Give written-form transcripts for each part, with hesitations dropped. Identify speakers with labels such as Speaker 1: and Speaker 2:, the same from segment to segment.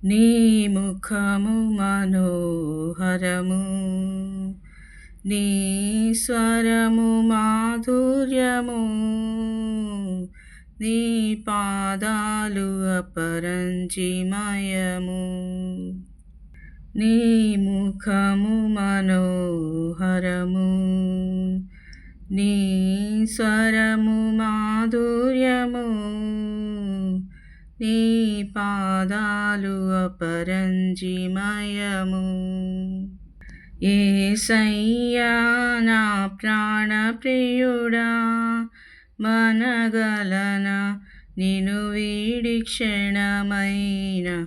Speaker 1: నీ ముఖము మనోహరము, నీ స్వరము మాధుర్యము, నీ పాదాలు అపరంజిమయము. నీ ముఖము మనోహరము, నీ స్వరము మాధుర్యము, నీ పాదాలు అపరంజిమయము. యేసయ్యా నా ప్రాణ ప్రియుడా, మనగలనా నిన్ను వీడి క్షణమైన.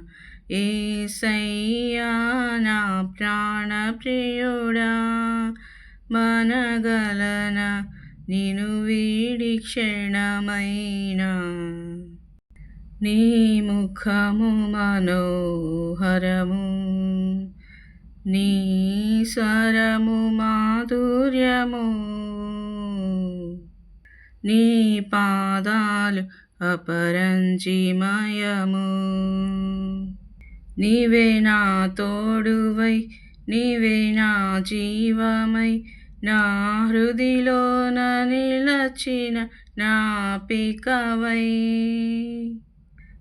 Speaker 1: యేసయ్యా నా ప్రాణ ప్రియుడా, మనగలనా నిన్ను వీడి క్షణమైన. నీ ముఖము మనోహరము, నీ స్వరము మాధుర్యము, నీ పాదాలు అపరంజిమయము. నీవే నా తోడువై, నీవే నా జీవమై, నా హృదిలోన నిలచిన నాపికవై.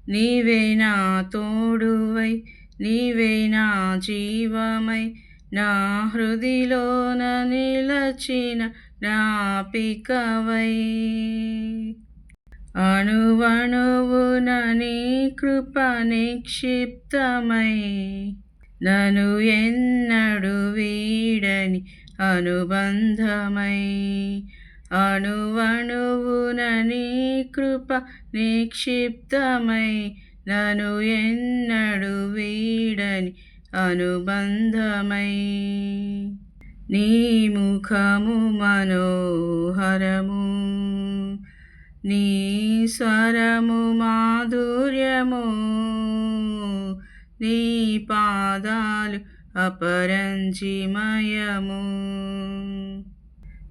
Speaker 1: నీవే నా తోడువై, నీవే నా జీవమై, నా హృదిలోన నిలచిన నాపికవై. అణువణువున నీ కృప నిక్షిప్తమై, నన్ను ఎన్నడు వీడని అనుబంధమై. అణువణువున నీ కృప నిక్షిప్తమై, నన్ను ఎన్నడు వీడని అనుబంధమై. నీ ముఖము మనోహరము, నీ స్వరము మాధుర్యము, నీ పాదాలు అపరంజిమయము.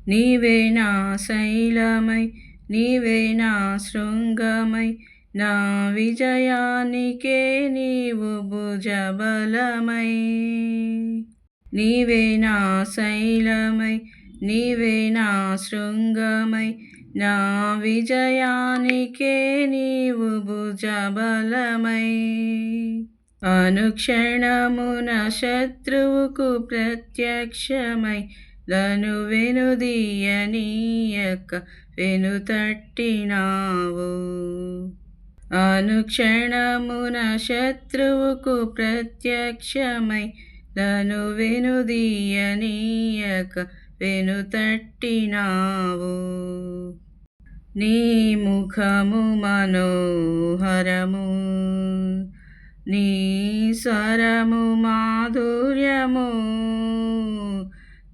Speaker 1: నీవే నా శైలమై, నీవే నా శృంగమై, నా విజయానికే నీవు భుజబలమై. నీవే నా శైలమై, నీవే నా శృంగమై, నా విజయానికే నీవు భుజబలమై. అనుక్షణమున శత్రువుకు ప్రత్యక్షమై, లను వెనుదీయనీయక వెనుతట్టినావు. అనుక్షణమున శత్రువుకు ప్రత్యక్షమై, లను వెనుదీయనీయక వెనుతట్టినావు. నీ ముఖము మనోహరము, నీ స్వరము మాధుర్యము,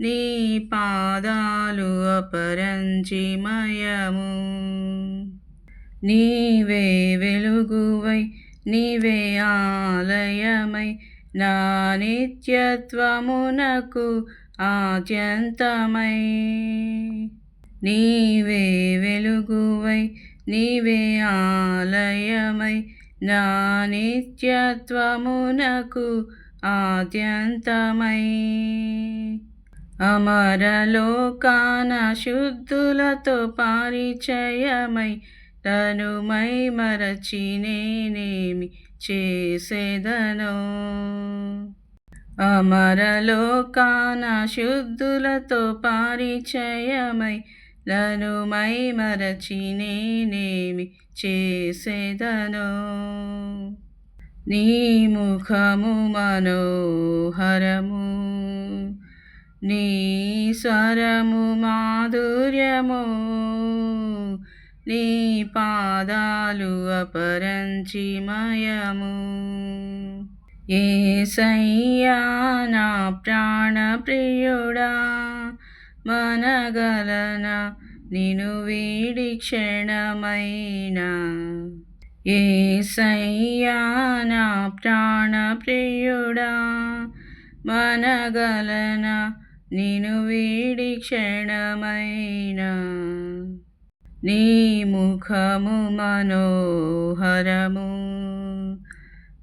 Speaker 1: నీ పాదాలు అపరంజిమయము. నీవే వెలుగువై, నీవే ఆలయమై, నా నిత్యత్వమునకు ఆద్యంతమై. నీవే వెలుగువై, నీవే ఆలయమై, నా నిత్యత్వమునకు ఆద్యంతమై. అమరలోకాన శుద్ధులతో పరిచయమై, తను మై మరచి నేనేమి చేసేదనో. అమరలోకాన శుద్ధులతో పరిచయమై, లను మై మరచి నేనేమి చేసేదనో. నీ ముఖము మనోహరము, నీ స్వరము మాధుర్యము, నీ పాదాలు అపరంజిమయము. యేసయ్యా నా ప్రాణ ప్రియుడా, మనగలనా నిన్ను వీడి క్షణమైన. యేసయ్యా నా ప్రాణ ప్రియుడా, మనగలనా నిన్ను వీడి క్షణమైన. నీ ముఖము మనోహరము,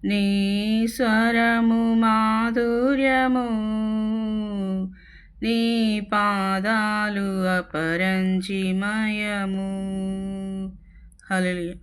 Speaker 1: నీ స్వరము మాధుర్యము, నీ పాదాలు అపరంజిమయము. హల్లెలూయా.